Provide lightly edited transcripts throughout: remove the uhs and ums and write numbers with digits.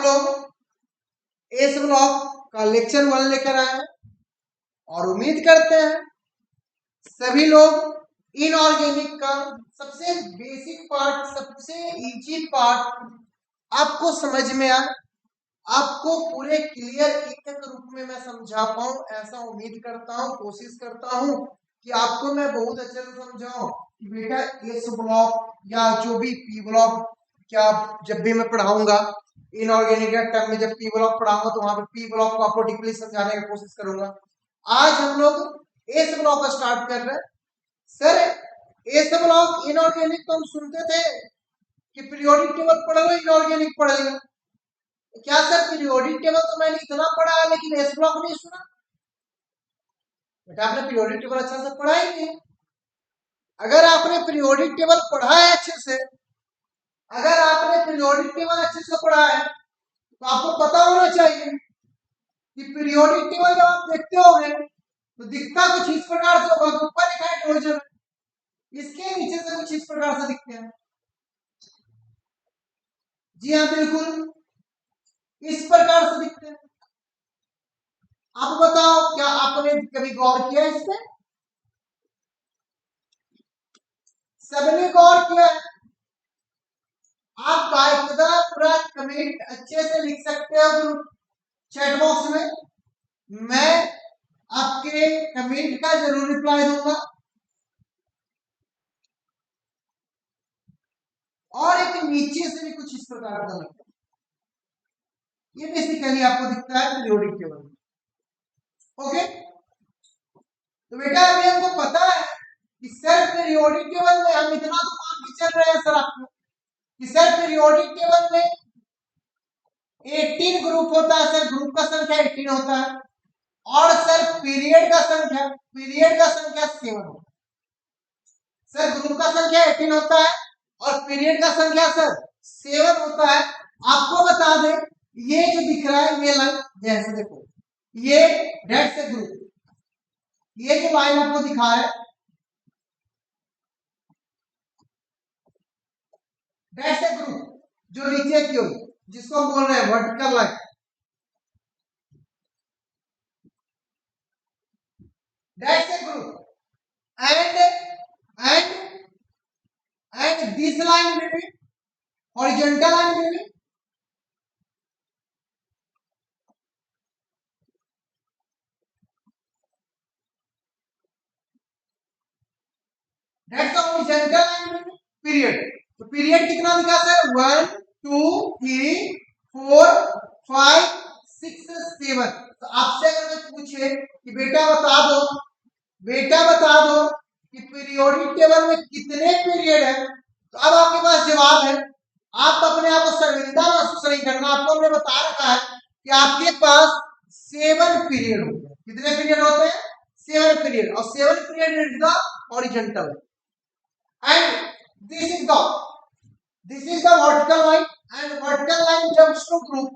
लोग इस ब्लॉक का लेक्चर 1 लेकर आए हैं और उम्मीद करते हैं सभी लोग इनऑर्गेनिक का सबसे बेसिक पार्ट, सबसे इजी पार्ट आपको समझ में आए, आपको पूरे क्लियर एक रूप में मैं समझा पाऊं, ऐसा उम्मीद करता हूं, कोशिश करता हूं कि आपको मैं बहुत अच्छे से समझाऊं कि बेटा इस ब्लॉक या जो भी पी ब्लॉक, क्या जब भी मैं पढ़ाऊंगा इनऑर्गेनिक टर्म में, जब पी ब्लॉक पढ़ाऊंगा तो वहां पे पी ब्लॉक को आपको डीपली समझाने की कोशिश करूंगा। आज हम लोग एस ब्लॉक का स्टार्ट कर रहे हैं। सर एस ब्लॉक इनऑर्गेनिक तो हम सुनते थे कि पीरियोडिक टेबल पढ़ लो, इनऑर्गेनिक पढ़ लिया। क्या सर पीरियोडिक टेबल तो मैंने इतना पढ़ा है लेकिन एस ब्लॉक नहीं सुना? बेटा आपने पीरियोडिक टेबल अच्छा से पढ़ा ही नहीं। अगर आपने पीरियोडिक टेबल पढ़ा है अच्छे से, अगर आपने पीरियोडिक टेबल अच्छे से पढ़ा है तो आपको पता होना चाहिए कि पीरियोडिक टेबल जब आप देखते होंगे तो दिखता कुछ इस प्रकार से होगा, ऊपर लिखा है ट्रोजन, इसके नीचे से कुछ इस प्रकार से दिखते हैं। जी हाँ बिल्कुल इस प्रकार से दिखते हैं। आप बताओ क्या आपने कभी गौर किया इस पे? सबने गौर किया है? आप बाकायदा पूरा कमेंट अच्छे से लिख सकते हो चैट बॉक्स में, मैं आपके कमेंट का जरूर रिप्लाई दूंगा। और एक नीचे से भी कुछ इस प्रकार का लगता है, ये बेसिकली आपको दिखता है पीरियोडिक टेबल। ओके तो बेटा अभी हमको पता है कि सर पीरियोडिक टेबल में हम इतना तो मान के चल रहे हैं सर आपको कि सर पीरियोडिक टेबल में 18 ग्रुप होता है सर, ग्रुप का संख्या 18 होता है। और सर पीरियड का संख्या 7 होता है। सर ग्रुप का संख्या 18 होता है और पीरियड का संख्या सर 7 होता है। आपको बता दें ये जो दिख रहा है ये लाइन, जैसे देखो ये डेट से ग्रुप, ये जो लाइन आपको दिखा है डेट से ग्रुप, जो नीचे की ओर जिसको हम बोल रहे हैं वर्टिकल लाइन, डेट से group and this line will be horizontal line will be that's the horizontal line will be period। तो पीरियड कितना दिखा सर 1 2 3 4 5 6 7। तो आपसे अगर मैं पूछे कि बेटा बता दो कि पीरियोडिक टेबल में कितने पीरियड है, तो अब आपके पास जवाब है। आप अपने आप को शर्मिंदा महसूस नहीं करना, आपको हमने बता रखा है कि आपके पास 7 पीरियड होते हैं। कितने पीरियड होते हैं? 7 पीरियड। और 7 period is the horizontal and this is the vertical line and vertical line jumps to group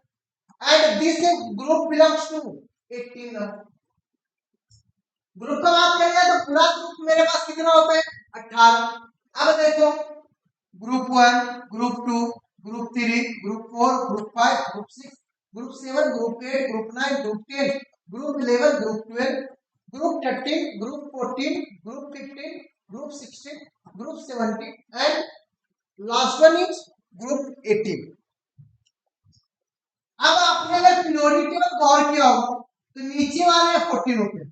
and this group belongs to 18 now। Group का बात करेंगे तो पूरा ग्रुप मेरे पास कितना होता है 18। अब देखो group 1 group 2 group 3 group 4 group 5 group 6 group 7 group 8 group 9 group 10 group 11 group 12 group 13 group 14 group 15 group 16 group 17 and last one is group 18। अब आपने अगर पीरियोडिक टेबल गौर किया होगा तो नीचे वाले 14 होते हैं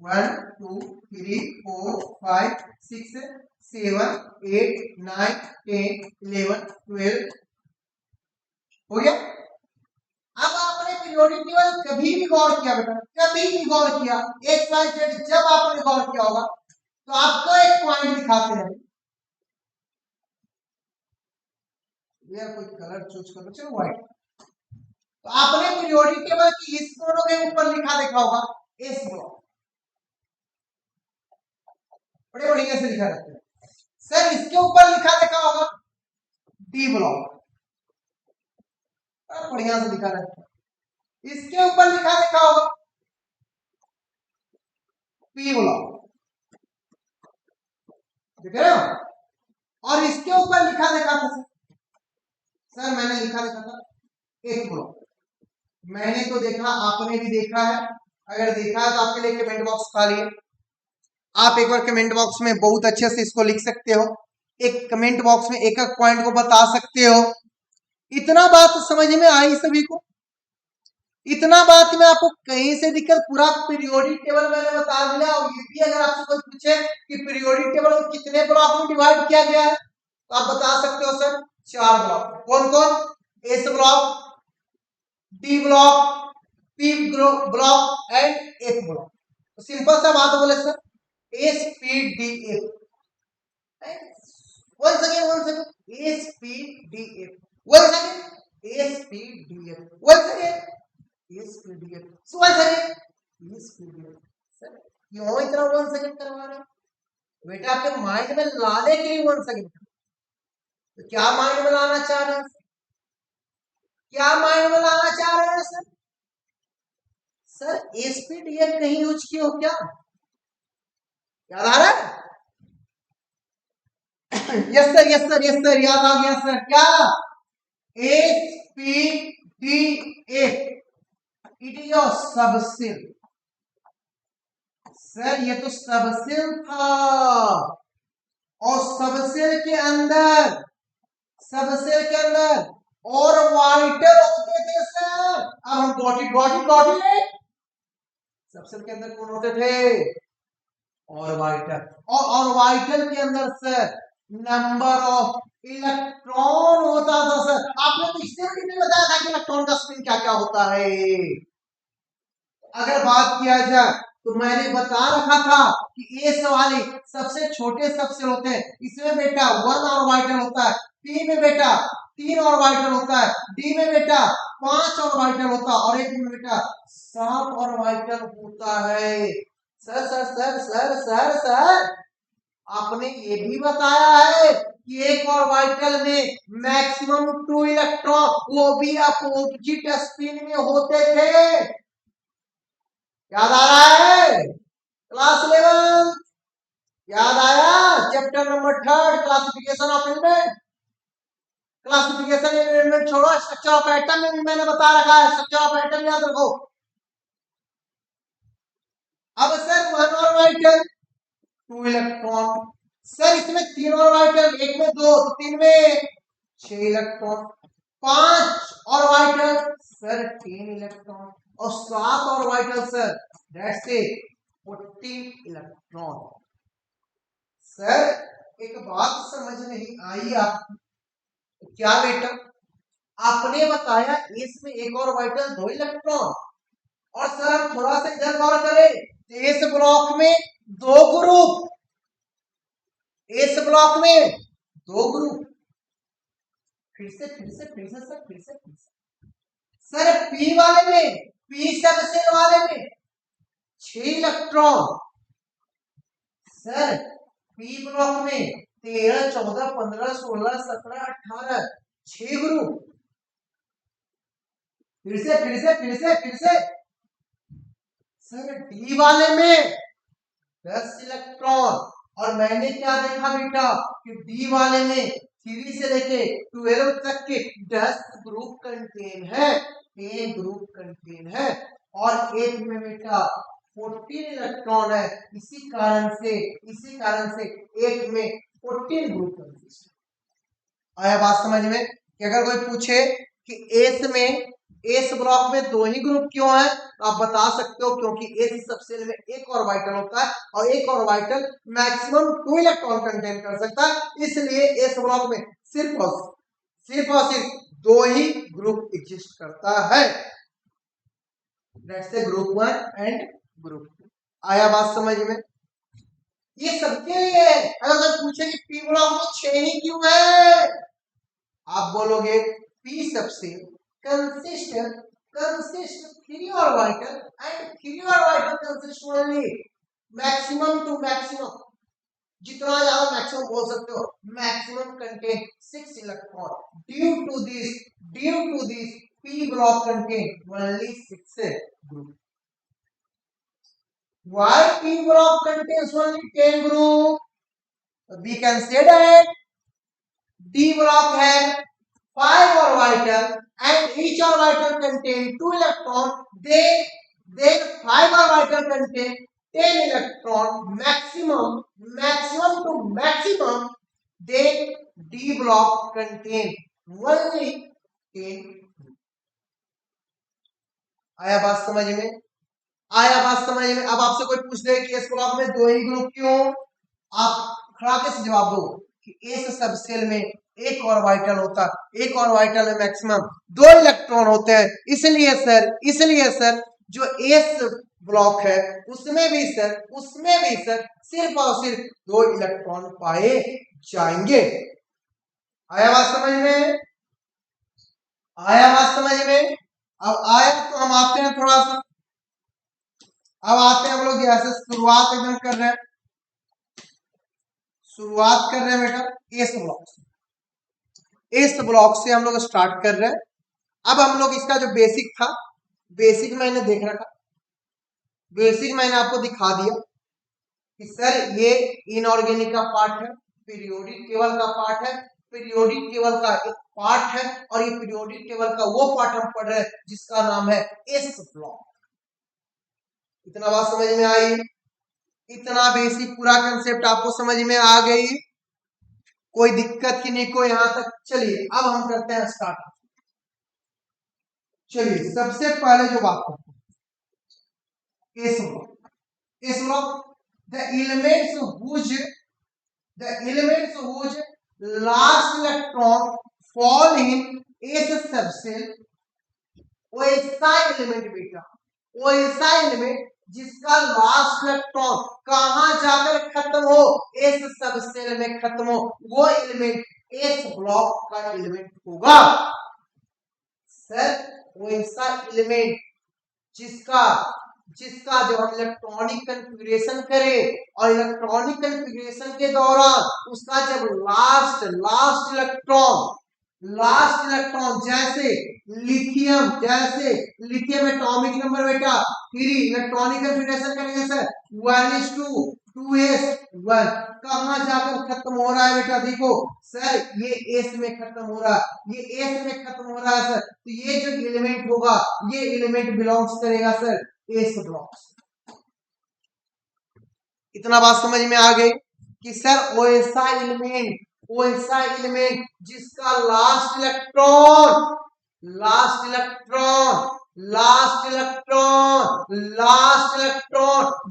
1 2 3 4 5 6 7 8 9 10 11 12 हो गया। अब आपने पीरियोडिक टेबल कभी भी गौर किया बेटा, कभी भी गौर किया, एक साइड जब आपने गौर किया होगा तो आपको एक पॉइंट दिखाते हैं यार, कोई कलर चूज कर लो, चलो व्हाइट। तो आपने पीरियोडिक टेबल की इस फोटो के ऊपर लिखा देखा होगा एस ब्लॉक, बड़े बढ़िया से लिखा रहता है। सर इसके ऊपर लिखा देखा होगा डी ब्लॉक, बढ़िया से लिखा रहता है। इसके ऊपर लिखा देखा होगा पी ब्लॉक, देख रहे हो। और इसके ऊपर लिखा देखा था सर मैंने लिखा देखा था एक ब्लॉक। मैंने तो देखा, आपने भी देखा है। अगर देखा है तो आपके लिए कमेंट बॉक्स खाली है। आप एक बार कमेंट बॉक्स में बहुत अच्छे से इसको लिख सकते हो, एक कमेंट बॉक्स में एक एक पॉइंट को बता सकते हो। इतना बात समझ में आई सभी को? इतना बात में आपको कहीं से दिक्कत? पूरा पीरियोडिक टेबल मैंने बता दिया। और ये भी अगर आपसे कोई पूछे कि पीरियोडिक टेबल को कितने ब्लॉक में डिवाइड किया गया है, तो आप बता सकते हो सर 4 ब्लॉक। कौन कौन? S block, D block, P block and F block. तो सिंपल सा बात बोले sir, S P D F. once again S P D F, once again S P D F, once again S P D F, once again S P D F. Sir क्यों इतना once again करवा रहे हैं? बेटा आपके mind में लाने के लिए once again। तो क्या माइंड में लाना चाह रहे हैं? क्या माइंड में लाना चाह रहे हैं सर? सर एसपीडीएफ कहीं यूज किए हो क्या? याद आ रहा है? Yes sir, yes sir, yes sir, याद आ गया सर। क्या? SPDF, it is your subshell. Sir ये तो सबसेल था, और सबसेल के अंदर और वाइटर होते थे सर। अब हम गॉट इट। सबसेल के अंदर कौन होते थे? और वाइटर। और वाइटर के अंदर सर नंबर ऑफ इलेक्ट्रॉन होता था सर। आपने तो इससे भी नहीं बताया था कि इलेक्ट्रॉन का स्पिन क्या क्या होता है। अगर बात किया जाए तो मैंने बता रखा था कि एस वाले सबसे छोटे सबसे होते हैं। इसमें बेटा 1 ऑर्बिटल होता है, पी में बेटा 3 ऑर्बिटल होता है, डी में बेटा 5 ऑर्बिटल होता है, और एक में बेटा 7 ऑर्बिटल होता है। Sir sir sir sir sir sir आपने ये भी बताया है कि एक ऑर्बिटल में मैक्सिमम 2 इलेक्ट्रॉन, वो भी अपोजिट स्पिन में होते थे। याद आ रहा है? क्लास 11 याद आया? Chapter number 3 classification of element. Classification element छोड़ो, स्ट्रक्चर ऑफ एटम में मैंने बता रखा है। स्ट्रक्चर ऑफ एटम याद रखो। अब सर 1 ऑर्बिटल 2 इलेक्ट्रॉन। सर इसमें 3 ऑर्बिटल, एक में 2 तो 3 में 6 इलेक्ट्रॉन। 5 ऑर्बिटल सर 3 इलेक्ट्रॉन, और 7 orbital sir that's it 14 electron. Sir एक बात समझ नहीं आई आपको? क्या बेटा? आपने बताया इसमें एक ऑर्बिटल 2 इलेक्ट्रॉन, और सर हम थोड़ा सा इधर गौर करें तो इस ब्लॉक में 2 ग्रुप, इस ब्लॉक में 2 ग्रुप। फिर से सर पी वाले में, पी सबसेल वाले में 6 इलेक्ट्रॉन। सर पी ब्लॉक में 13 14 15 16 17 18 6 ग्रुप। फिर से सर डी वाले में 10 इलेक्ट्रॉन। और मैंने क्या देखा बेटा कि डी वाले में 3 से लेके 12 तक के 10 ग्रुप कंटेन है, 10 ग्रुप कंटेन है, और एक में बेटा 14 इलेक्ट्रॉन है। इसी कारण से एक में 14 ग्रुप कंटेन। आया बात समझ में? कि अगर कोई पूछे कि एस में, एस ब्लॉक में 2 ही ग्रुप क्यों है, तो आप बता सकते हो क्योंकि एस सबसेल में एक ऑर्बिटल होता है, और एक ऑर्बिटल मैक्सिमम 2 इलेक्ट्रॉन कंटेन कर सकता है। इसलिए एस ब्लॉक में सिर्फ और सिर्फ 2 ही ग्रुप एग्जिस्ट करता है। That's group 1 and group 2। आया बात समझ में? ये सबके लिए है। अगर कोई पूछे कि पी ब्लॉक में 6 ही क्यों है, आप बोलोगे P subshell consist 3 orbital, and 3 orbital consist only maximum to maximum, जितना ज्यादा मैक्सिमम बोल सकते हो, मैक्सिमम कंटेन 6 इलेक्ट्रॉन। Due to this p block contain only 6 group. Why p block contains only 10 group? We can say that d block has 5 orbital and each orbital contain 2 electron, then 5 orbital contain 10 electron maximum to maximum, then d block contain only 10. आया बात समझ में? आया बात समझ में? अब आपसे कोई पूछ दे कि इस ब्लॉक में 2 ही ग्रुप क्यों, आप खड़ा कैसे जवाब दो कि इस सब सेल में एक ऑर्बिटल होता, एक ऑर्बिटल में मैक्सिमम 2 इलेक्ट्रॉन होते हैं, इसलिए सर जो एस ब्लॉक है उसमें भी सर सिर्फ और सिर्फ 2 इलेक्ट्रॉन पाए जाएंगे। आया बात समझ में? आया बात समझ में? अब आया तो हम आते हैं थोड़ा सा, अब आते हैं हम लोग जैसे शुरुआत एकदम कर रहे हैं, शुरुआत कर रहे हैं बेटा एस ब्लॉक से। एस ब्लॉक से हम लोग स्टार्ट कर रहे हैं। अब हम लोग इसका जो बेसिक था, बेसिक मैंने देख रखा, बेसिक मैंने आपको दिखा दिया कि सर ये इनऑर्गेनिक का पार्ट है, पीरियोडिक टेबल का पार्ट है, पीरियोडिक टेबल का एक पार्ट है, और ये पीरियोडिक टेबल का वो पार्ट हम पढ़ रहे हैं जिसका नाम है एस ब्लॉक। इतना बात समझ में आई? इतना बेसिक पूरा कंसेप्ट आपको समझ में आ गई? कोई दिक्कत ही नहीं, कोई यहां तक? चलिए अब हम करते हैं स्टार्ट। चलिए सबसे पहले जो बात करते हैं S block, the elements whose last electron fall in S subshell, वो ऐसा एलिमेंट बेटा, वो ऐसा एलिमेंट जिसका लास्ट इलेक्ट्रॉन कहां जाकर खत्म हो, एस सबसेल में खत्म हो, वो एलिमेंट एस ब्लॉक का एलिमेंट होगा। सर वो ऐसा एलिमेंट जिसका जब हम इलेक्ट्रॉनिक कन्फिगरेशन करें और इलेक्ट्रॉनिक कन्फिगरेशन के दौरान उसका जब लास्ट इलेक्ट्रॉन जैसे लिथियम एटॉमिक नंबर बेटा 3, इलेक्ट्रॉनिक कन्फिगरेशन करेंगे सर 1:2, 2s1, कहां जाकर खत्म हो रहा है बेटा? देखो सर ये एस में खत्म हो रहा है, ये एस में खत्म हो रहा है सर, तो ये जो एलिमेंट होगा ये एलिमेंट बिलोंग्स करेगा सर एस ब्लॉक। इतना बात समझ में आ गई कि सर वो ऐसा एलिमेंट जिसका लास्ट इलेक्ट्रॉन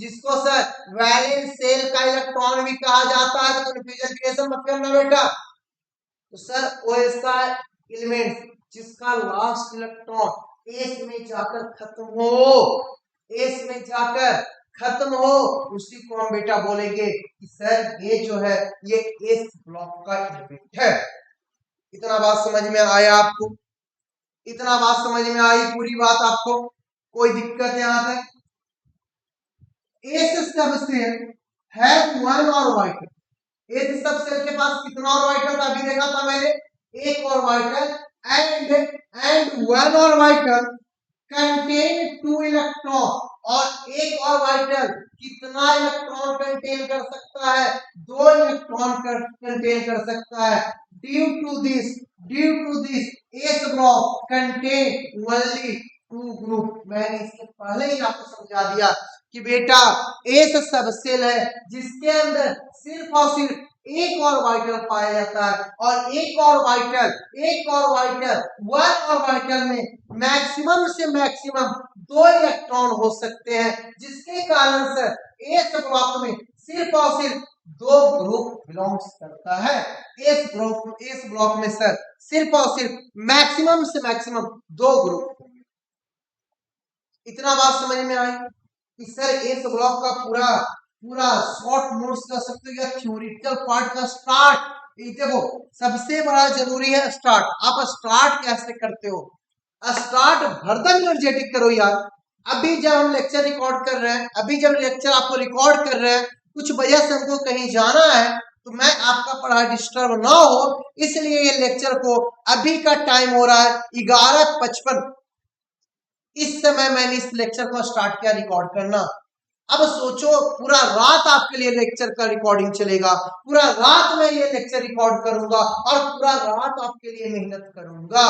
जिसको सर वैलेंस सेल का इलेक्ट्रॉन भी कहा जाता है, तो कन्फ्यूजन क्रिएशन मत करना बेटा। तो सर वो ऐसा एलिमेंट जिसका लास्ट इलेक्ट्रॉन एस में जाकर खत्म हो, उसी को हम बेटा बोलेंगे कि सर ये जो है ये एस ब्लॉक का एलिमेंट है। इतना बात समझ में आया आपको? इतना बात समझ में आई पूरी बात आपको? कोई दिक्कत यहां तक? एस सबसेल है 1 ऑर्बिटल। एस सबसेल के पास कितना ऑर्बिटल था? अभी देखा था मैंने, एक orbital and 1 orbital contain 2 electron, और एक ऑर्बिटल कितना इलेक्ट्रॉन कंटेन कर सकता है? 2 इलेक्ट्रॉन कंटेन कर सकता है। Due to this S block contain only 2 ग्रुप। मैंने इसके पहले ही आपको समझा दिया कि बेटा एस सबसेल है जिसके अंदर सिर्फ और सिर्फ एक ऑर्बिटल पाया जाता है, और एक ऑर्बिटल 1 ऑर्बिटल में मैक्सिमम से मैक्सिमम 2 इलेक्ट्रॉन हो सकते हैं, जिसके कारण से एस ब्लॉक में सिर्फ और सिर्फ 2 ग्रुप बिलोंग्स करता है। एस ब्लॉक में सर सिर्फ और सिर्फ मैक्सिमम से मैक्सिमम 2 ग्रुप। इतना बात समझ में आई कि सर एस ब्लॉक का पूरा शॉर्ट नोट्स कर सकते हो या थ्योरेटिकल पार्ट का स्टार्ट। देखो सबसे बड़ा जरूरी है स्टार्ट। आप स्टार्ट कैसे करते हो? स्टार्ट भरदम एनर्जेटिक करो यार। अभी जब हम लेक्चर रिकॉर्ड कर रहे हैं, कुछ वजह से हमको कहीं जाना है, तो मैं आपका पढ़ाई डिस्टर्ब ना हो इसलिए ये लेक्चर को, अभी का टाइम हो रहा है 11:55, इस समय मैंने इस लेक्चर को स्टार्ट किया रिकॉर्ड करना। अब सोचो पूरा रात आपके लिए लेक्चर का रिकॉर्डिंग चलेगा, पूरा रात मैं ये लेक्चर रिकॉर्ड करूंगा और पूरा रात आपके लिए मेहनत करूंगा।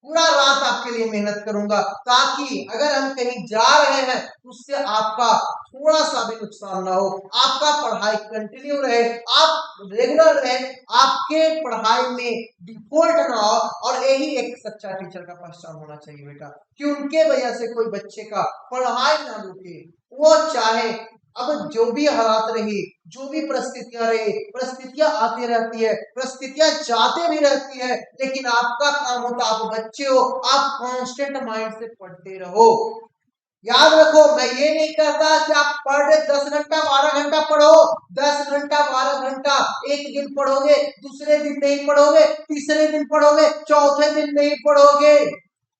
पूरा रात आपके लिए मेहनत करूंगा, ताकि अगर हम कहीं जा रहे हैं उससे आपका थोड़ा सा भी नुकसान ना हो, आपका पढ़ाई कंटिन्यू रहे, आप रेगुलर रहे, आपके पढ़ाई में डिफॉल्ट ना हो। और यही एक सच्चा टीचर का पहचान होना चाहिए बेटा, कि उनके वजह से कोई बच्चे का पढ़ाई ना रुके। वो चाहे अब जो भी हालात रही, जो भी परिस्थितियां रही, परिस्थितियां आती रहती है, परिस्थितियां जाते भी रहती है, लेकिन आपका काम होता, आप बच्चे हो, आप कांस्टेंट माइंड से पढ़ते रहो। याद रखो, मैं ये नहीं कहता कि आप पर डे 10 घंटा 12 घंटा पढ़ो। 10 घंटा 12 घंटा एक दिन पढ़ोगे, दूसरे दिन नहीं पढ़ोगे, तीसरे दिन पढ़ोगे, चौथे दिन नहीं पढ़ोगे।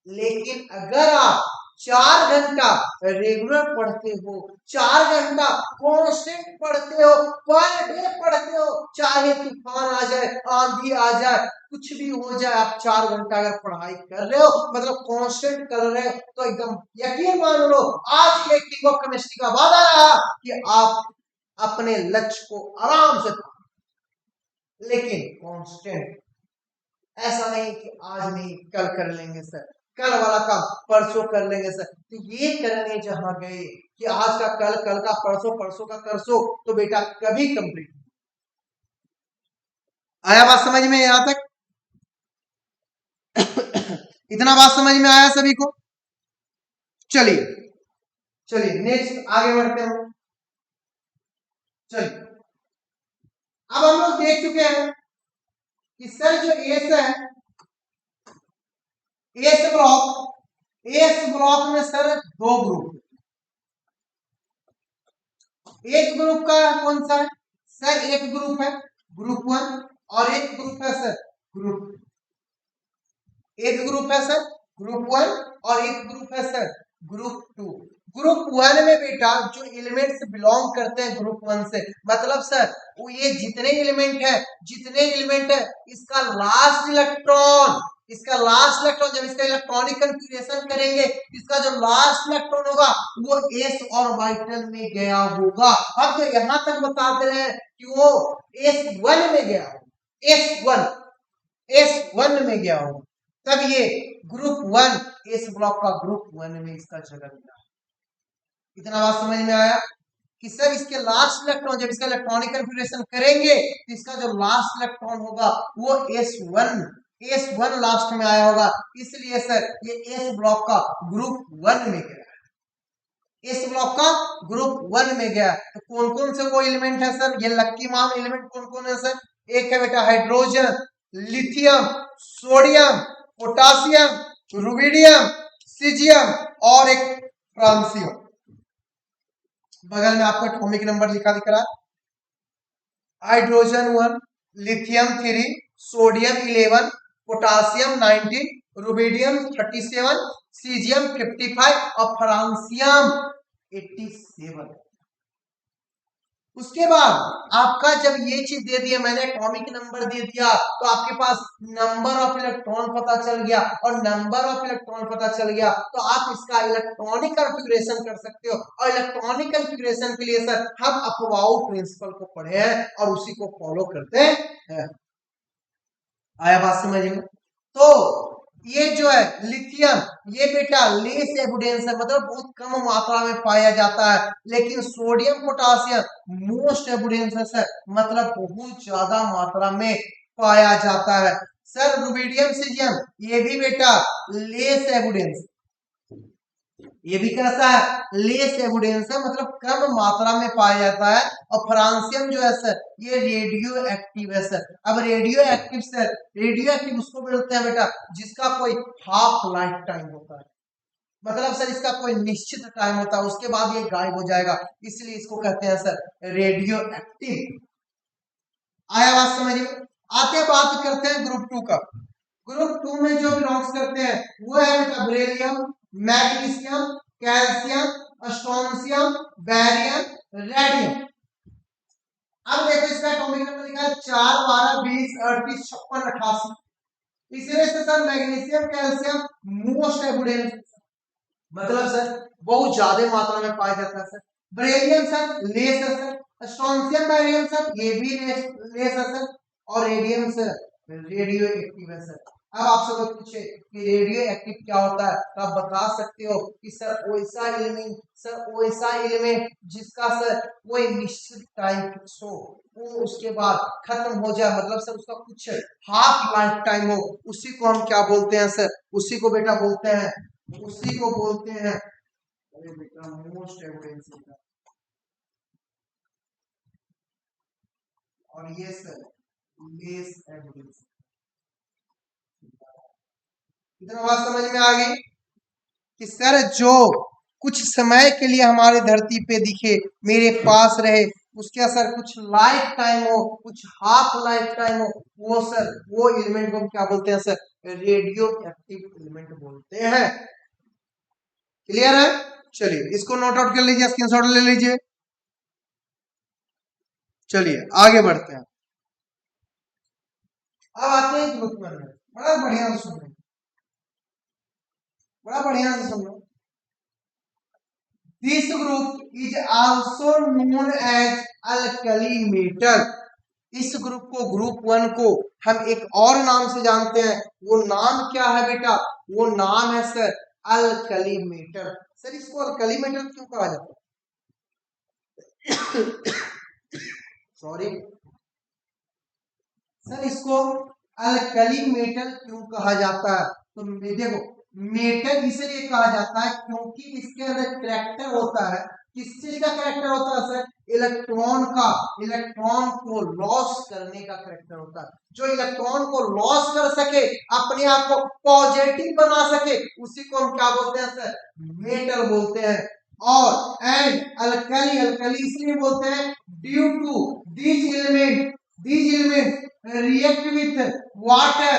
लेकिन अगर आप 4 घंटा रेगुलर पढ़ते हो, 4 घंटा कॉन्स्टेंट पढ़ते हो, पर डे पढ़ते हो, चाहे तूफान आ जाए, आंधी आ जाए, कुछ भी हो जाए, आप 4 घंटा अगर पढ़ाई कर रहे हो, मतलब कांस्टेंट कर रहे हो, तो एकदम यकीन मान लो, आज ये किंग ऑफ केमिस्ट्री का वादा रहा कि आप अपने लक्ष्य को आराम से, लेकिन कांस्टेंट, ऐसा नहीं कि आज नहीं कल कर लेंगे सर, कल वाला काम परसों कर लेंगे सर। तो ये करने जहां गए कि आज का कल, कल का परसों, परसों का परसों, तो बेटा कभी कंप्लीट। आया बात समझ में यहां तक? इतना बात समझ में आया सभी को? चलिए चलिए नेक्स्ट आगे बढ़ते हैं। चलिए, अब हम लोग देख चुके हैं कि सर जो एस है, एस ब्लॉक में सर 2 ग्रुप, एक ग्रुप का कौन सा है सर? एक ग्रुप है ग्रुप 1, और एक ग्रुप है सर ग्रुप, एक ग्रुप है सर ग्रुप 1, और एक ग्रुप है सर ग्रुप 2। ग्रुप 1 में बेटा जो एलिमेंट्स बिलोंग करते हैं ग्रुप 1 से, मतलब सर वो ये जितने एलिमेंट है, जितने एलिमेंट है, इसका लास्ट इलेक्ट्रॉन, इसका लास्ट इलेक्ट्रॉन जब इसका इलेक्ट्रॉनिक कन्फिगरेशन करेंगे, इसका जो लास्ट इलेक्ट्रॉन होगा वो s ऑर्बिटल में गया होगा। अब जो यहां तक बताते रहे कि वो s1 में गया होगा, s1 में गया होगा, तब ये ग्रुप 1 इस ब्लॉक का ग्रुप 1 में इसका जगह मिला। इतना बात समझ में आया कि सर इसके लास्ट इलेक्ट्रॉन जब इसका इलेक्ट्रॉनिक कन्फिगरेशन करेंगे, तो इसका जो लास्ट इलेक्ट्रॉन होगा वो S1 लास्ट में आया होगा, इसलिए सर ये S ब्लॉक का ग्रुप 1 में गया, इस ब्लॉक का ग्रुप 1 में गया। तो कौन कौन से वो एलिमेंट है सर? ये लक्की मान एलिमेंट कौन कौन है सर? एक है बेटा hydrogen, lithium, sodium, potassium, rubidium, caesium, और एक फ्रांसियम। बगल में आपको एटॉमिक नंबर लिखा दिख रहा है, hydrogen 1, lithium 3, sodium 11, potassium 19, rubidium 37, caesium 55 और फ्रांसियम 87। उसके बाद आपका जब ये चीज दे दिया, मैंने एटॉमिक नंबर दे दिया, तो आपके पास नंबर ऑफ इलेक्ट्रॉन पता चल गया, और नंबर ऑफ इलेक्ट्रॉन पता चल गया तो आप इसका इलेक्ट्रॉनिक कॉन्फ़िगरेशन कर सकते हो। और इलेक्ट्रॉनिक कॉन्फ़िगरेशन के लिए सर हम अफवाउ प्रिंसिपल को पढ़े हैं और उसी को फॉलो करते हैं। आया बात समझ में? तो ये जो है लिथियम, ये बेटा लेस एविडेंस है, मतलब बहुत कम मात्रा में पाया जाता है, लेकिन सोडियम पोटासियम मोस्ट एविडेंस है सर, मतलब बहुत ज्यादा मात्रा में पाया जाता है। सर रुबिडियम सीजियम ये भी बेटा लेस एविडेंस, ये भी कैसा है? लेस एविडेंस है, मतलब कम मात्रा में पाया जाता है। और फ्रांसियम जो है सर ये रेडियो एक्टिव है सर। अब radio active sir, radio active उसको बोलते हैं बेटा जिसका कोई हाफ लाइफ टाइम होता है, मतलब सर इसका कोई निश्चित टाइम होता है, उसके बाद ये गायब हो जाएगा, इसलिए इसको कहते हैं सर रेडियो एक्टिव। आया बात समझ में? आते बात करते हैं ग्रुप 2 का। ग्रुप 2 में जो बिलोंग्स करते हैं वो है बेटा beryllium, magnesium, calcium, strontium, barium, radium. अब देखो इसका एटॉमिक नंबर लिखा है 4, 12, 20, 38, 56, 88। तीसरे से sir magnesium calcium most evidence, मतलब सर बहुत ज्यादा मात्रा में पाया जाता है सर। बेरिलियम सर लेस है सर, स्ट्रोंशियम बैरियम सर ये भी लेस है सर, और रेडियम सर रेडियो एक्टिव है सर। अब आपसे कोई पूछे कि रेडियो एक्टिव क्या होता है तो आप बता सकते हो कि सर वैसा एलिमेंट, सर वैसा एलिमेंट जिसका सर कोई निश्चित टाइम फिक्स हो, वो उसके बाद खत्म हो जाए, मतलब सर उसका कुछ हाफ लाइफ टाइम हो, उसी को हम क्या बोलते हैं सर, उसी को बेटा बोलते हैं, उसी को बोलते हैं, अरे बेटा मोस्ट एविडेंस बेटा, और ये सर लेस एविडेंस। इतना बात समझ में आ गई कि सर जो कुछ समय के लिए हमारे धरती पे दिखे, मेरे पास रहे, उसके सर कुछ लाइफ टाइम हो, कुछ हाफ लाइफ टाइम हो, वो सर वो एलिमेंट को हम क्या बोलते हैं सर, रेडियो एक्टिव एलिमेंट बोलते हैं। क्लियर है? चलिए इसको नोट आउट कर लीजिए, स्क्रीनशॉट ले लीजिए। चलिए आगे बढ़ते हैं। अब आते हैं ग्रुप वन में, बड़ा बढ़िया से सुन लो, बड़ा बढ़िया से सुन लो। This group is also known as alkali metal. इस ग्रुप को, ग्रुप वन को हम एक और नाम से जानते हैं, वो नाम क्या है बेटा, वो नाम है सर अल्कली मेटल। सर इसको अल्कली मेटल क्यों कहा जाता है? सॉरी सर, इसको अल्कली मेटल क्यों कहा जाता है? तो देखो, मेटल इसलिए कहा जाता है क्योंकि इसके अंदर करैक्टर होता है। किस चीज का करैक्टर होता है सर? इलेक्ट्रॉन का, इलेक्ट्रॉन को लॉस करने का करैक्टर होता है। जो इलेक्ट्रॉन को लॉस कर सके, अपने आप को पॉजिटिव बना सके, उसी को हम क्या बोलते हैं सर? मेटल बोलते हैं। और एंड अल्कली, अल्कली इसलिए बोलते हैं due to these elements react with water,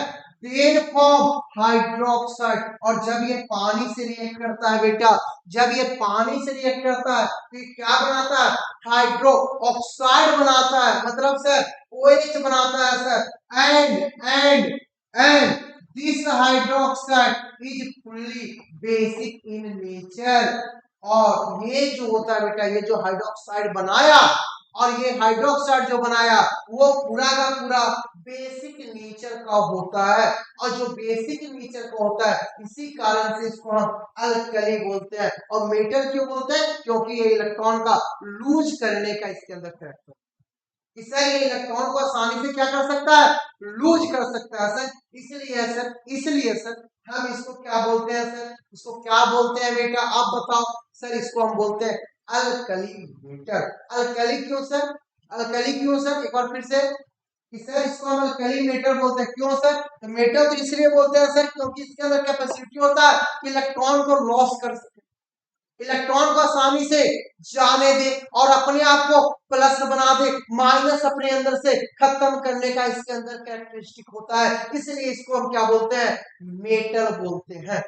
then form hydroxide. और जब ये पानी से रिएक्ट करता है बेटा, जब ये पानी से रिएक्ट करता है तो ये क्या बनाता है? हाइड्रो ऑक्साइड बनाता है, मतलब सर OH बनाता है sir. And this hydroxide is fully basic in nature. और ये जो होता है बेटा, ये जो हाइड्रोक्साइड बनाया, और ये हाइड्रोक्साइड जो बनाया वो पूरा का पूरा बेसिक नेचर का होता है। और जो बेसिक नेचर का होता है, इसी कारण से इसको हम अल्कली बोलते हैं। और मेटल क्यों बोलते हैं? क्योंकि ये इलेक्ट्रॉन का लूज करने का इसके अंदर करैक्टर, इसलिए ये इलेक्ट्रॉन को आसानी से क्या कर सकता है? लूज कर सकता है सर। इसलिए सर हम इसको क्या बोलते हैं सर? इसको क्या बोलते हैं बेटा, आप बताओ सर? इसको हम बोलते हैं अल्कली मेटल। अल्कली क्यों सर? अल्कली क्यों सर? एक बार फिर से कि सर इसको हम अल्कली मेटल बोलते हैं। क्यों सर? तो मेटल तो इसलिए बोलते हैं सर क्योंकि इसके अंदर कैपेसिटी होता है कि इलेक्ट्रॉन को लॉस कर सके, इलेक्ट्रॉन को आसानी से जाने दे और अपने आप को प्लस बना दे, माइनस अपने अंदर से खत्म करने का इसके अंदर कैरेक्टरिस्टिक होता है। इसलिए इसको हम क्या बोलते हैं? मेटल बोलते हैं।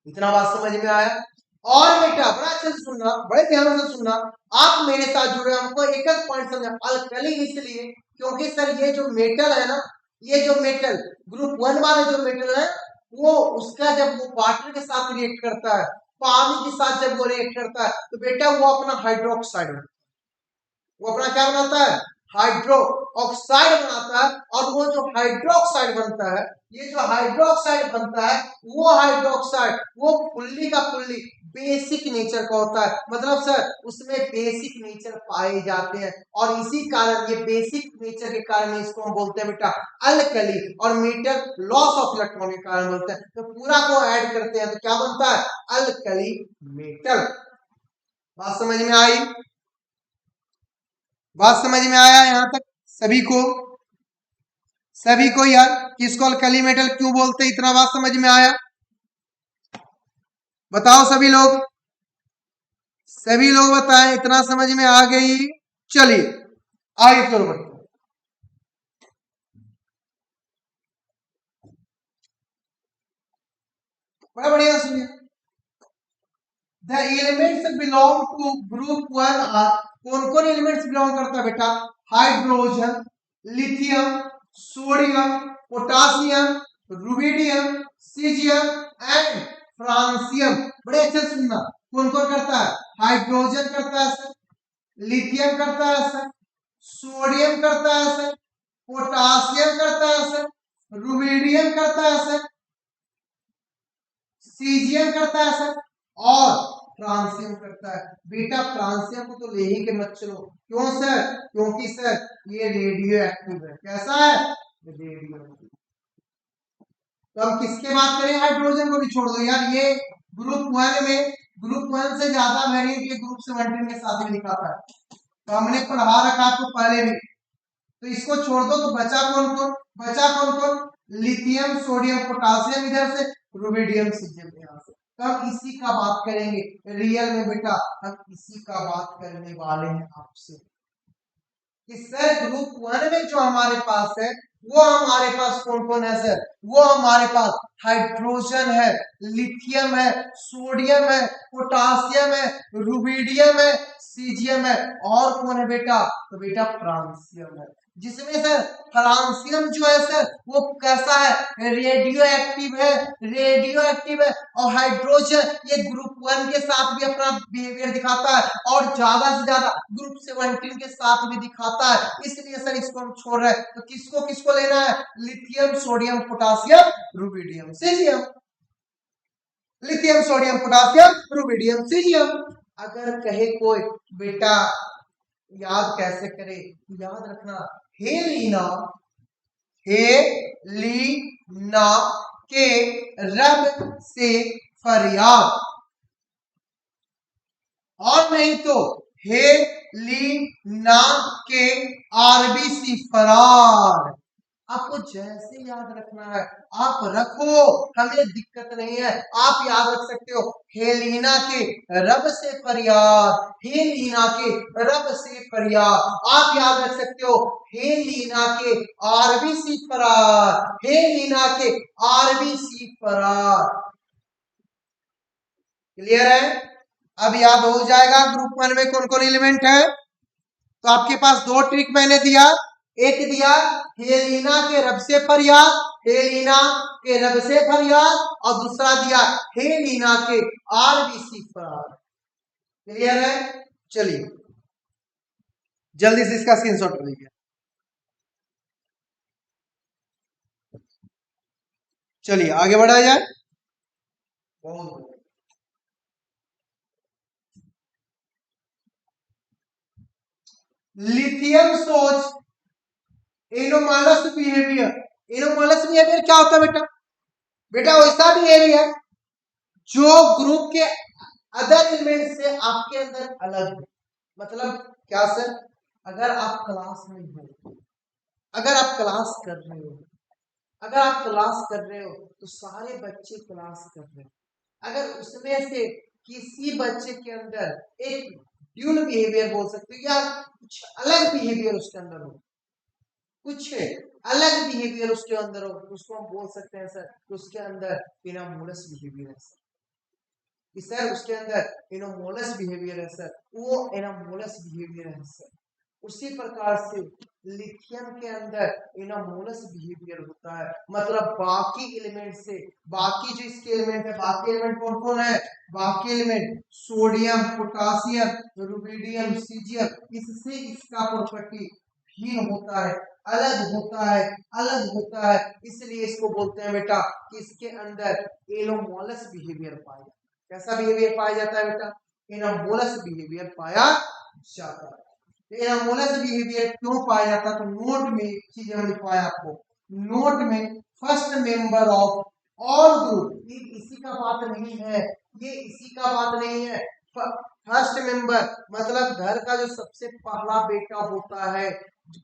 इतना बात समझ में आया? और बेटा बड़ा अच्छे से सुनना, बड़े ध्यान से सुनना, आप मेरे साथ जुड़े, हमको एक एक पॉइंट समझा। अल्कली इसलिए क्योंकि सर ये जो मेटल है ना, ये जो मेटल ग्रुप वन वाले जो मेटल है, वो उसका जब वो वाटर के साथ रिएक्ट करता है, पानी के साथ जब वो रिएक्ट करता है, तो बेटा वो अपना हाइड्रोक्साइड, वो अपना क्या बनाता है? हाइड्रो ऑक्साइड बनाता है। और वो जो हाइड्रोक्साइड बनता है, ये जो हाइड्रोक्साइड बनता है, वो हाइड्रोक्साइड वो फुल्ली का फुल्ली बेसिक नेचर का होता है। मतलब सर उसमें बेसिक नेचर पाए जाते हैं, और इसी कारण ये बेसिक नेचर के कारण इसको हम बोलते हैं बेटा अल्कली। और मेटल लॉस ऑफ इलेक्ट्रॉन के कारण बोलते हैं। तो पूरा को ऐड करते हैं तो क्या बनता है? Alkali metal. बात समझ में आई? बात समझ में आया यहां तक सभी को? सभी को यार किसको अल्कली मेटल क्यों बोलते हैं, इतना बात समझ में आया? बताओ सभी लोग, सभी लोग बताएं, इतना समझ में आ गई? चलिए आगे चलो बढ़ते, बड़ा बढ़िया सुनिए। The elements belong to group one are, कौन कौन एलिमेंट्स बिलोंग करता है बेटा? Hydrogen, lithium, sodium, potassium, rubidium, caesium and francium. बड़े अच्छे से सुनना, कौन कौन करता है? हाइड्रोजन करता है सर, लिथियम करता है सर, सोडियम करता है सर, पोटासियम करता है सर, रुबिडियम करता है सर, सीजियम करता है सर, और फ्रांसियम करता है। बेटा फ्रांसियम को तो ले ही के मत चलो, क्यों सर? क्योंकि सर ये रेडियो एक्टिव है। कैसा है? Radio active. तो हम किसके बात करें? हाइड्रोजन को भी छोड़ दो यार, ये ग्रुप वन में ग्रुप वन से ज्यादा वेरिएंट ये ग्रुप 17 के साथ में दिखाता है, तो हमने पढ़ा रखा आपको पहले भी। तो इसको छोड़ दो, तो बचा कौन कौन? बचा कौन कौन? लिथियम, सोडियम, पोटासियम इधर से, रुबिडियम, सीजियम यहाँ से। तो हम इसी का बात करेंगे रियल में बेटा, हम इसी का बात करने वाले हैं आपसे कि सर ग्रुप वन में जो हमारे पास है वो हमारे पास कौन कौन है सर? वो हमारे पास हाइड्रोजन है, लिथियम है, सोडियम है, पोटासियम है, रुबिडियम है, सीजियम है, और कौन है बेटा? तो बेटा फ्रांसियम है, जिसमें सर फ्रांसियम जो है सर वो कैसा है? रेडियो एक्टिव है, रेडियो एक्टिव है। और हाइड्रोजन ये ग्रुप वन के साथ भी अपना बिहेवियर दिखाता है, और ज्यादा से ज्यादा ग्रुप 17 के साथ भी दिखाता है, इसलिए सर इसको हम छोड़ रहे हैं। तो किसको किसको लेना है? Lithium, sodium, potassium, rubidium, caesium. Lithium, sodium, potassium, rubidium, caesium. अगर कहे कोई बेटा याद कैसे करे? याद रखना, हेलिना, हेलिना के रब से फरियाद, और नहीं तो हेलिना के आरबीसी फरार। आपको जैसे याद रखना है आप रखो, हमें दिक्कत नहीं है। आप याद रख सकते हो हेलिना के रब से फरियाद, हेलिना के रब से फरियाद। आप याद रख सकते हो हेलिना के आरबीसी फरार, हेलिना के आरबीसी फरार। क्लियर है? अब याद हो जाएगा ग्रुप वन में कौन कौन एलिमेंट है। तो आपके पास दो ट्रिक मैंने दिया, एक दिया हेलिना के रब से फरियाद, हेलिना के रब से फरियाद, और दूसरा दिया हेलिना के आरबीसी फरार। क्लियर है? चलिए जल्दी से इसका स्क्रीनशॉट कर लीजिए। चलिए आगे बढ़ाया जाए। बहुत लिथियम सोच एनोमलस बिहेवियर। एनोमलस बिहेवियर क्या होता है बेटा? बेटा वैसा बिहेवियर जो ग्रुप के अदर एलिमेंट से आपके अंदर अलग है। मतलब क्या सर? अगर आप क्लास में हो, अगर आप क्लास कर रहे हो, अगर आप क्लास कर रहे हो तो सारे बच्चे क्लास कर रहे हो, अगर उसमें से किसी बच्चे के अंदर एक ड्यूल बिहेवियर बोल सकते हो, या कुछ अलग बिहेवियर उसके अंदर हो, कुछ अलग बिहेवियर उसके अंदर हो, उसको हम बोल सकते हैं सर कि उसके अंदर इनोमोलस बिहेवियर है सर, कि सर उसके अंदर इनोमोलस बिहेवियर है सर, वो इनोमोलस बिहेवियर है सर। उसी प्रकार से लिथियम के अंदर इनोमोलस बिहेवियर होता है, मतलब बाकी एलिमेंट से, बाकी जो इसके एलिमेंट है, बाकी एलिमेंट कौन कौन है? बाकी element sodium, potassium, rubidium, caesium, इससे इसका प्रॉपर्टी भिन्न होता है, अलग होता है, अलग होता है। इसलिए इसको बोलते हैं बेटा कि इसके अंदर एनोमोलस बिहेवियर पाया। कैसा बिहेवियर पाया जाता है बेटा? एनोमोलस बिहेवियर पाया जाता है। एनोमोलस बिहेवियर क्यों पाया जाता है? तो नोट में एक चीज हम लिखवाया आपको, नोट में first member of all group, ये इसी का बात नहीं है, ये इसी का बात नहीं है। फर्स्ट मेंबर मतलब घर का जो सबसे पहला बेटा होता है,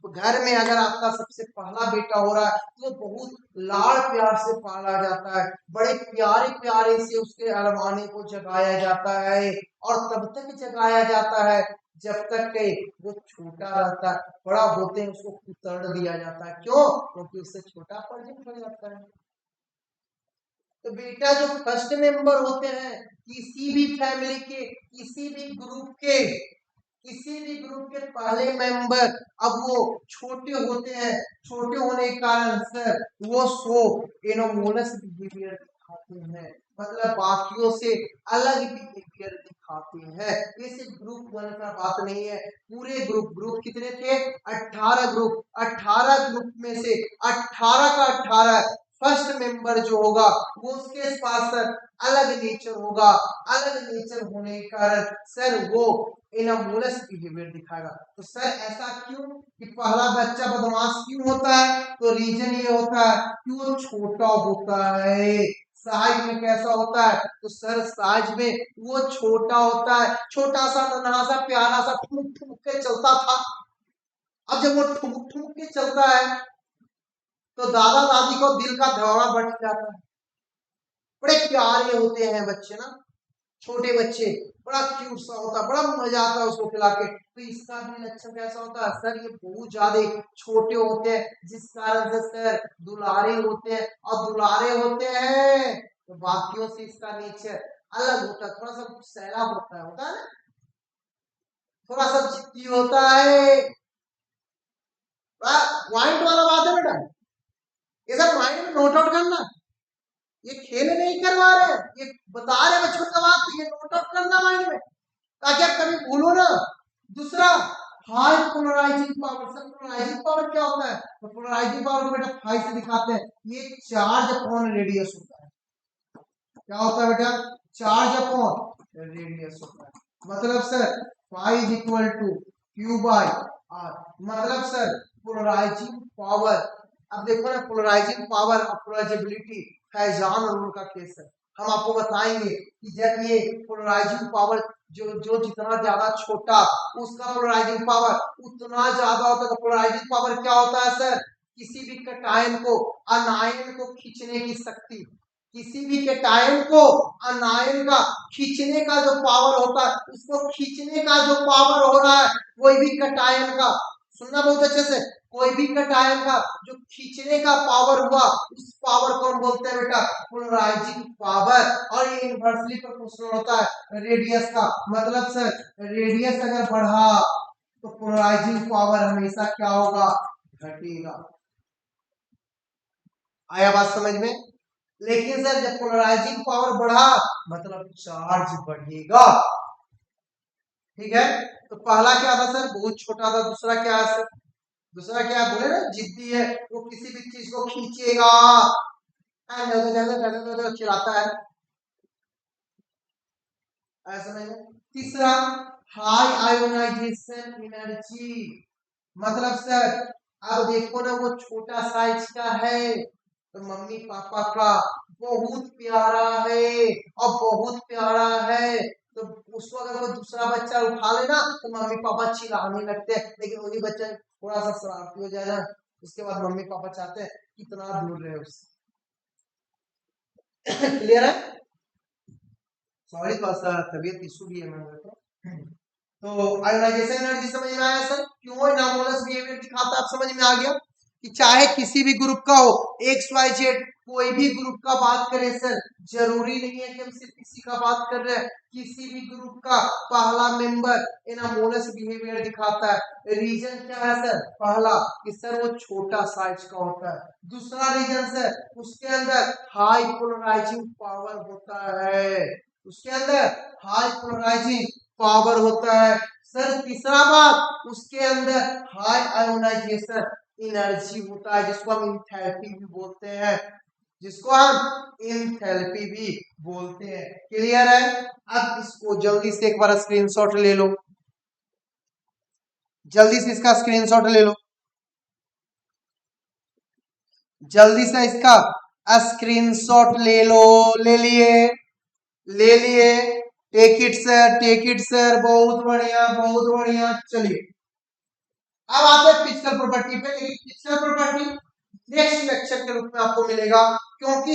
घर में अगर आपका सबसे पहला बेटा हो रहा है तो बहुत लाड़ प्यार से पाला जाता है, बड़े प्यारे प्यारे से उसके अरमाने को जगाया जाता है, और तब तक जगाया जाता है जब तक के वो छोटा रहता है। बड़ा होते हैं उसको कुतड़ दिया जाता है, क्यों? क्योंकि उससे छोटा प्रोजेक्ट हो जाता है। तो बेटा जो फर्स्ट मेंबर होते हैं किसी भी फैमिली के, किसी भी ग्रुप के, किसी भी ग्रुप के पहले मेंबर, अब वो छोटे होते हैं, छोटे होने के कारण सर वो सो एनोमोलस बिहेवियर दिखाते हैं, मतलब बाकियों से अलग बिहेवियर दिखाते हैं। ये सिर्फ ग्रुप 1 का बात नहीं है, पूरे ग्रुप कितने थे? 18 ग्रुप। 18 ग्रुप में से 18 का 18 फर्स्ट मेंबर जो होगा वो उसके पास सर अलग नेचर होगा। अलग नेचर होने के कारण सर वो इनोमुलस बिहेवियर दिखाएगा। तो सर ऐसा क्यों कि पहला बच्चा बदमाश क्यों होता है? तो रीजन ये होता है कि वो छोटा होता है। साइज में कैसा होता है? तो सर साइज में वो छोटा होता है, छोटा सा नन्हा सा प्यारा सा ठुमक ठुमक के चलता था। अब जब वो ठुमक ठुमक के चलता है तो दादा दादी को दिल का दौरा बढ़ जाता है। बड़े प्यारे होते हैं बच्चे ना, छोटे बच्चे, बड़ा क्यूट सा होता है, बड़ा मजा आता है उसको खिला के। तो इसका भी लक्षण कैसा होता है? सर ये बहुत ज्यादा छोटे होते हैं, जिस कारण से सर दुलारे होते हैं, और दुलारे होते हैं तो बाकियों से इसका नेचर अलग होता है, थोड़ा सा सैलाब होता है ना, थोड़ा सा जिद्दी होता है। पॉइंट वाला बात है बेटा, ये सब माइंड में नोट आउट करना। ये खेल नहीं करवा रहे, ये बता रहे बच्चों का बात, ये नोट आउट करना माइंड में, ताकि आप कभी भूलो ना। दूसरा, high polarising power. Sir polarising power क्या होता है? तो पोलराइजिंग पावर बेटा फाइव से दिखाते हैं, ये चार्ज अपॉन रेडियस होता है। क्या होता है बेटा? चार्ज अपॉन रेडियस होता है। मतलब sir five is equal to Q by R. मतलब सर पोलराइजिंग पावर, अब देखो ना, पोलराइजिंग पावर और पोलराइजेबिलिटी फैजान और उनका केस है। हम आपको बताएंगे कि जब ये पोलराइजिंग पावर जो जितना ज्यादा छोटा उसका पोलराइजिंग पावर उतना ज्यादा होता है। तो पोलराइजिंग पावर क्या होता है सर? किसी भी कैटायन को अनायन को खींचने की शक्ति, किसी भी कैटायन को अनायन का खींचने का जो पावर होता है, उसको खींचने का जो पावर हो रहा है, कोई भी कैटायन का, सुनना बहुत अच्छे से, कोई भी कैटायन का जो खींचने का पावर हुआ, उस पावर को हम बोलते हैं बेटा पोलराइजिंग पावर। और ये इनवर्सली प्रोपोर्शनल होता है रेडियस का। मतलब सर रेडियस अगर बढ़ा तो पोलराइजिंग पावर हमेशा क्या होगा? घटेगा। आया बात समझ में? लेकिन सर जब पोलराइजिंग पावर बढ़ा मतलब चार्ज बढ़ेगा। ठीक है, तो पहला क्या था सर? बहुत छोटा था। दूसरा क्या है सर? दूसरा क्या है? बोले ना जिद्दी है, वो किसी भी चीज को खींचेगा, चिल्लाता है ऐसा नहीं। तीसरा, हाई आयोनाइजेशन एनर्जी। मतलब सर अब देखो ना, वो छोटा साइज का है तो मम्मी पापा का बहुत प्यारा है, और बहुत प्यारा है तो उसको अगर कोई दूसरा बच्चा उठा लेना तो मम्मी पापा चिल्लाने लगते हैं। लेकिन वही बच्चा थोड़ा सा शरारती हो जाए ना, उसके बाद मम्मी पापा चाहते हैं कितना दूर रहे उससे। क्लियर है? सॉरी, थोड़ा सा तबीयत इशू भी है मेरे को। तो आयोनाइजेशन एनर्जी समझ में आया सर? क्यों इनोमुलस बिहेवियर दिखाता है? आप समझ में आ गया कि चाहे किसी भी ग्रुप का हो, एक्स वाई जेड, कोई भी ग्रुप का बात करें सर, जरूरी नहीं है कि हम सिर्फ किसी का बात कर रहे हैं। किसी भी ग्रुप का पहला मेंबर इनोमुलस बिहेवियर दिखाता है। रीजन क्या है सर? पहला कि सर वो छोटा साइज का होता है। दूसरा रीजन सर उसके अंदर हाई पोलराइजिंग पावर होता है, उसके अंदर हाई पोलराइजिंग पावर होता है। सर तीसरा बात, उसके अंदर हाई आयोनाइजेशन एनर्जी होता है, जिसको हम इंथैल्पी भी बोलते हैं, जिसको हम इंथैल्पी भी बोलते हैं। क्लियर है? अब इसको जल्दी से एक बार स्क्रीनशॉट ले लो, जल्दी से इसका स्क्रीनशॉट ले लो, जल्दी से इसका स्क्रीनशॉट ले लो। ले लिए? ले लिए? Take it sir, take it sir, बहुत बढ़िया बहुत बढ़िया। चलिए अब आते हैं फिजिकल प्रॉपर्टी पे। लेकिन फिजिकल प्रॉपर्टी नेक्स्ट लेक्चर के रूप में आपको मिलेगा, क्योंकि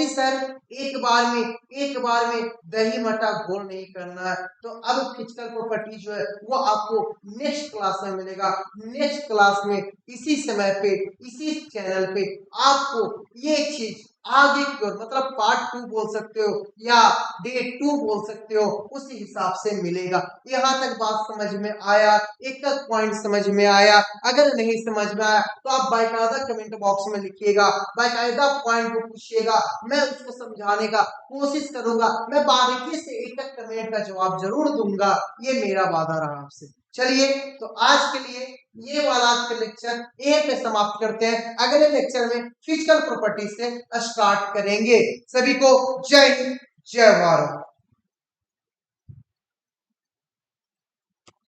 सर एक बार में दही मटा घोल नहीं करना है। तो अब फिजिकल प्रॉपर्टी जो है वो आपको नेक्स्ट क्लास में मिलेगा। नेक्स्ट क्लास में इसी समय पे इसी चैनल पे आपको ये चीज आगे की ओर मतलब पार्ट 2 बोल सकते हो या डे 2 बोल सकते हो, उसी हिसाब से मिलेगा। यहाँ तक बात समझ में आया, एक एक पॉइंट समझ में आया? अगर नहीं समझ में आया तो आप बाकायदा कमेंट बॉक्स में लिखिएगा, बाकायदा पॉइंट को पूछिएगा, मैं उसको समझाने का कोशिश करूंगा, मैं बारीकी से एक एक कमेंट का जवाब जरूर दूंगा, ये मेरा वादा रहा आपसे। चलिए तो आज के लिए ये वाला आज का लेक्चर यहीं पे समाप्त करते हैं। अगले लेक्चर में फिजिकल प्रॉपर्टी से स्टार्ट करेंगे। सभी को जय हिंद, जय भारत।